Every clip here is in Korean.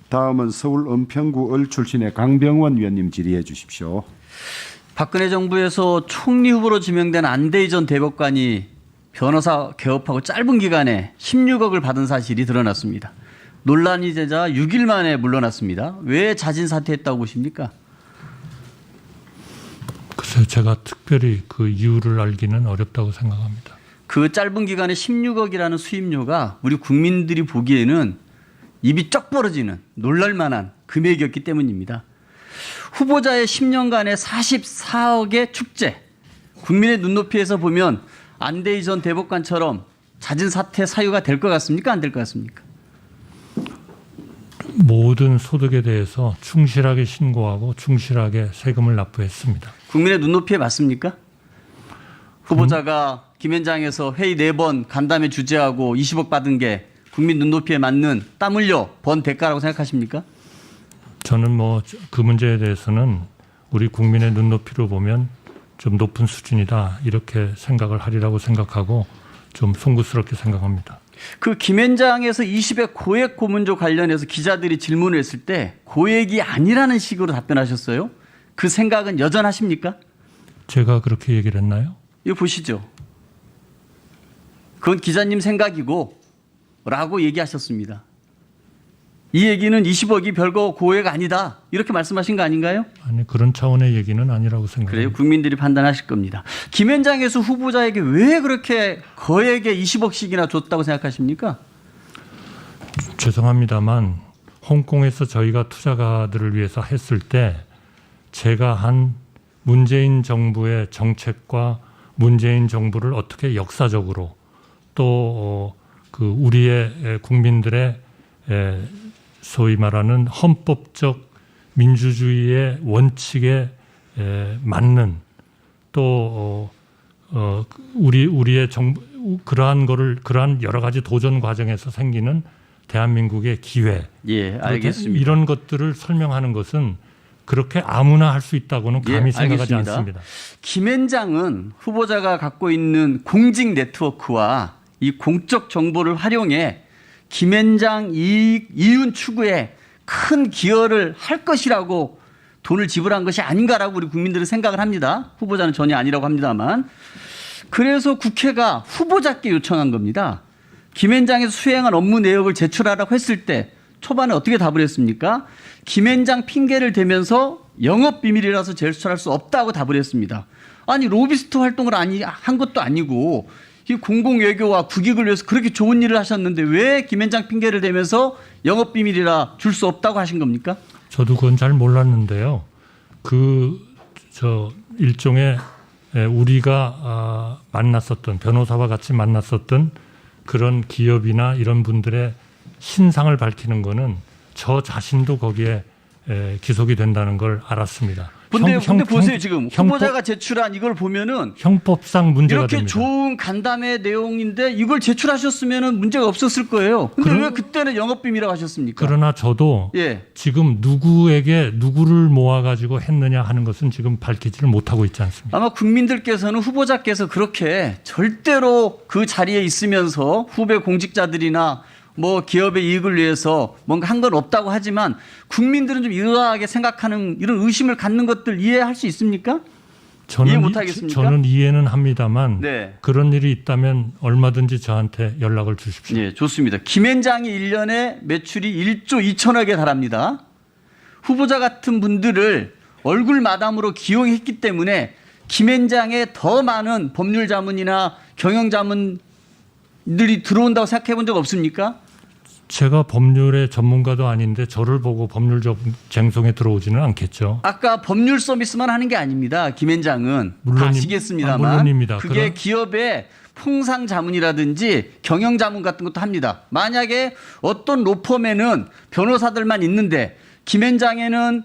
다음은 서울 은평구 을 출신의 강병원 위원님 질의해 주십시오. 박근혜 정부에서 총리 후보로 지명된 안대희 전 대법관이 변호사 개업하고 짧은 기간에 16억을 받은 사실이 드러났습니다. 논란이 되자 6일 만에 물러났습니다. 왜 자진 사퇴했다고 보십니까? 글쎄요, 제가 특별히 그 이유를 알기는 어렵다고 생각합니다. 그 짧은 기간에 16억이라는 수임료가 우리 국민들이 보기에는 입이 쩍 벌어지는 놀랄만한 금액이었기 때문입니다. 후보자의 10년간의 44억의 축제, 국민의 눈높이에서 보면 안대희 전 대법관처럼 자진 사퇴 사유가 될 것 같습니까? 안 될 것 같습니까? 모든 소득에 대해서 충실하게 신고하고 충실하게 세금을 납부했습니다. 국민의 눈높이에 맞습니까? 후보자가 김현장에서 회의 4번 간담회 주재하고 20억 받은 게 국민 눈높이에 맞는 땀 흘려 번 대가라고 생각하십니까? 저는 뭐 그 문제에 대해서는 우리 국민의 눈높이로 보면 좀 높은 수준이다 이렇게 생각을 하리라고 생각하고 좀 송구스럽게 생각합니다. 그 김현장에서 20억 고액 고문조 관련해서 기자들이 질문을 했을 때 고액이 아니라는 식으로 답변하셨어요. 그 생각은 여전하십니까? 제가 그렇게 얘기를 했나요? 이거 보시죠. 그건 기자님 생각이고 라고 얘기하셨습니다. 이 얘기는 20억이 별거 고액 아니다 이렇게 말씀하신 거 아닌가요? 아니 그런 차원의 얘기는 아니라고 생각합니다. 그래요. 국민들이 판단하실 겁니다. 김현장에서 후보자에게 왜 그렇게 거액의 20억씩이나 줬다고 생각하십니까? 죄송합니다만 홍콩에서 저희가 투자가들을 위해서 했을 때 제가 한 문재인 정부의 정책과 문재인 정부를 어떻게 역사적으로 또 그 우리의 국민들의 소위 말하는 헌법적 민주주의의 원칙에 맞는 또 우리의 정부 그러한 여러 가지 도전 과정에서 생기는 대한민국의 기회, 예, 알겠습니다. 이런 것들을 설명하는 것은 그렇게 아무나 할 수 있다고는 감히 생각하지 알겠습니다. 않습니다. 김현장은 후보자가 갖고 있는 공직 네트워크와 이 공적 정보를 활용해 김현장 이윤 추구에 큰 기여를 할 것이라고 돈을 지불한 것이 아닌가라고 우리 국민들은 생각을 합니다. 후보자는 전혀 아니라고 합니다만. 그래서 국회가 후보자께 요청한 겁니다. 김현장에서 수행한 업무 내역을 제출하라고 했을 때 초반에 어떻게 답을 했습니까? 김현장 핑계를 대면서 영업비밀이라서 제출할 수 없다고 답을 했습니다. 아니 로비스트 활동을 한 것도 아니고 이 공공외교와 국익을 위해서 그렇게 좋은 일을 하셨는데 왜 김현장 핑계를 대면서 영업비밀이라 줄 수 없다고 하신 겁니까? 저도 그건 잘 몰랐는데요. 일종의 우리가 만났었던 변호사와 같이 만났었던 그런 기업이나 이런 분들의 신상을 밝히는 거는 저 자신도 거기에 기속이 된다는 걸 알았습니다. 근데 보세요 지금 후보자가 제출한 이걸 보면은 형법상 문제가 이렇게 됩니다. 좋은 간담회 내용인데 이걸 제출하셨으면은 문제가 없었을 거예요. 근데 왜 그때는 영업비밀이라고 하셨습니까? 그러나 저도 예. 지금 누구를 모아가지고 했느냐 하는 것은 지금 밝히지를 못하고 있지 않습니다. 아마 국민들께서는 후보자께서 그렇게 절대로 그 자리에 있으면서 후배 공직자들이나 뭐 기업의 이익을 위해서 뭔가 한 건 없다고 하지만 국민들은 좀 의아하게 생각하는 이런 의심을 갖는 것들 이해할 수 있습니까? 이해 못하겠습니까? 저는 이해는 합니다만 네. 그런 일이 있다면 얼마든지 저한테 연락을 주십시오. 예, 좋습니다. 김현장이 1년에 매출이 1조 2천억에 달합니다. 후보자 같은 분들을 얼굴 마담으로 기용했기 때문에 김현장에 더 많은 법률 자문이나 경영 자문들이 들어온다고 생각해 본 적 없습니까? 제가 법률의 전문가도 아닌데 저를 보고 법률 쟁송에 들어오지는 않겠죠. 아까 법률 서비스만 하는 게 아닙니다. 김현장은 다 아시겠습니다만 물론입니다. 그게 기업의 통상 자문이라든지 경영 자문 같은 것도 합니다. 만약에 어떤 로펌에는 변호사들만 있는데 김현장에는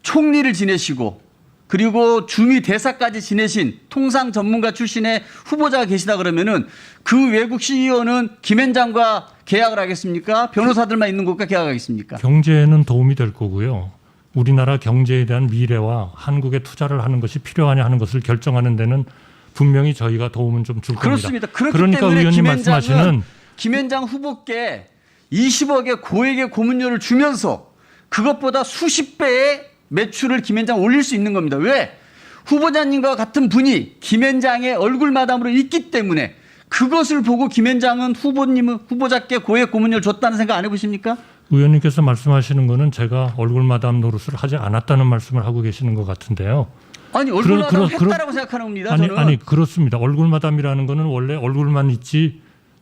총리를 지내시고 그리고 주미 대사까지 지내신 통상 전문가 출신의 후보자가 계시다 그러면은 그 외국 CEO는 김현장과 계약을 하겠습니까? 변호사들만 있는 곳과 계약하겠습니까? 경제에는 도움이 될 거고요. 우리나라 경제에 대한 미래와 한국에 투자를 하는 것이 필요하냐 하는 것을 결정하는 데는 분명히 저희가 도움은 좀 줄 겁니다. 그렇습니다. 그렇기 그러니까 때문에 의원님 김현장은 말씀하시는 김현장 후보께 20억의 고액의 고문료를 주면서 그것보다 수십 배의 매출을 김현장 올릴 수 있는 겁니다. 왜? 후보자님과 같은 분이 김현장의 얼굴 마담으로 있기 때문에 그것을 보고 김현장은 후보자께 고액 고문료를 줬다는 생각 안 해보십니까? 의원님께서 말씀하시는 거는 제가 얼굴 마담 노릇을 하지 않았다는 말씀을 하고 계시는 것 같은데요. 아니 얼굴 마담을 했다라고 생각하는 겁니다. 저는. 아니 그렇습니다. 얼굴 마담이라는 거는 원래 얼굴만 있지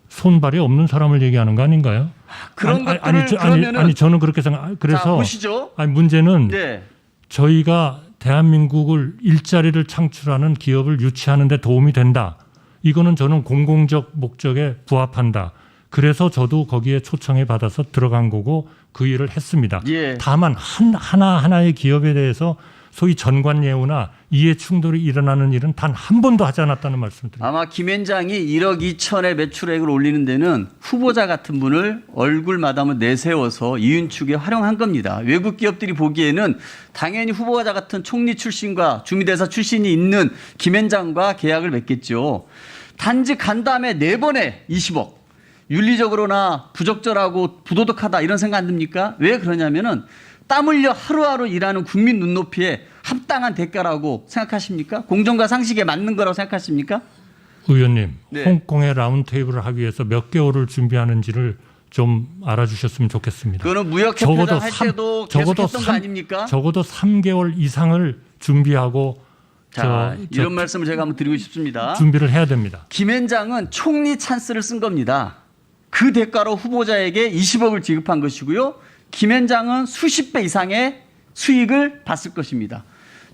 손발이 없는 사람을 얘기하는 거 아닌가요? 그런 것들을 그러면은 아니 저는 그렇게 생각. 그래서 자, 보시죠. 아니 문제는 네. 저희가 대한민국을 일자리를 창출하는 기업을 유치하는 데 도움이 된다. 이거는 저는 공공적 목적에 부합한다. 그래서 저도 거기에 초청해 받아서 들어간 거고 그 일을 했습니다. 예. 다만 하나하나의 기업에 대해서 소위 전관예우나 이해 충돌이 일어나는 일은 단 한 번도 하지 않았다는 말씀드립니다. 아마 김현장이 1억 2천의 매출액을 올리는 데는 후보자 같은 분을 얼굴 마담을 내세워서 이윤축에 활용한 겁니다. 외국 기업들이 보기에는 당연히 후보자 같은 총리 출신과 주미대사 출신이 있는 김현장과 계약을 맺겠죠. 단지 간담회 4번에 20억. 윤리적으로나 부적절하고 부도덕하다 이런 생각 안 듭니까? 왜 그러냐면은 땀 흘려 하루하루 일하는 국민 눈높이에 합당한 대가라고 생각하십니까? 공정과 상식에 맞는 거라고 생각하십니까? 의원님, 네. 홍콩의 라운드 테이블을 하기 위해서 몇 개월을 준비하는지를 좀 알아주셨으면 좋겠습니다. 그거는 무역협회장 할 때도 계속 했던 거 아닙니까? 적어도 3개월 이상을 준비하고 자, 이런 말씀을 제가 한번 드리고 싶습니다. 준비를 해야 됩니다. 김현장은 총리 찬스를 쓴 겁니다. 그 대가로 후보자에게 20억을 지급한 것이고요. 김현장은 수십 배 이상의 수익을 봤을 것입니다.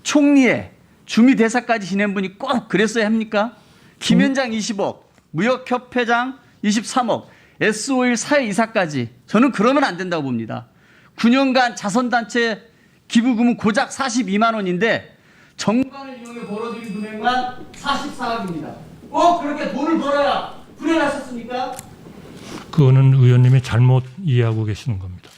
총리에 주미대사까지 지낸 분이 꼭 그랬어야 합니까? 김현장 20억, 무역협회장 23억, S5일 사회이사까지 저는 그러면 안 된다고 봅니다. 9년간 자선단체 기부금은 고작 42만 원인데 정관을 이용해 벌어들인 금액만 44억입니다. 꼭 그렇게 돈을 벌어야 불행하셨습니까? 그거는 의원님이 잘못 이해하고 계시는 겁니다.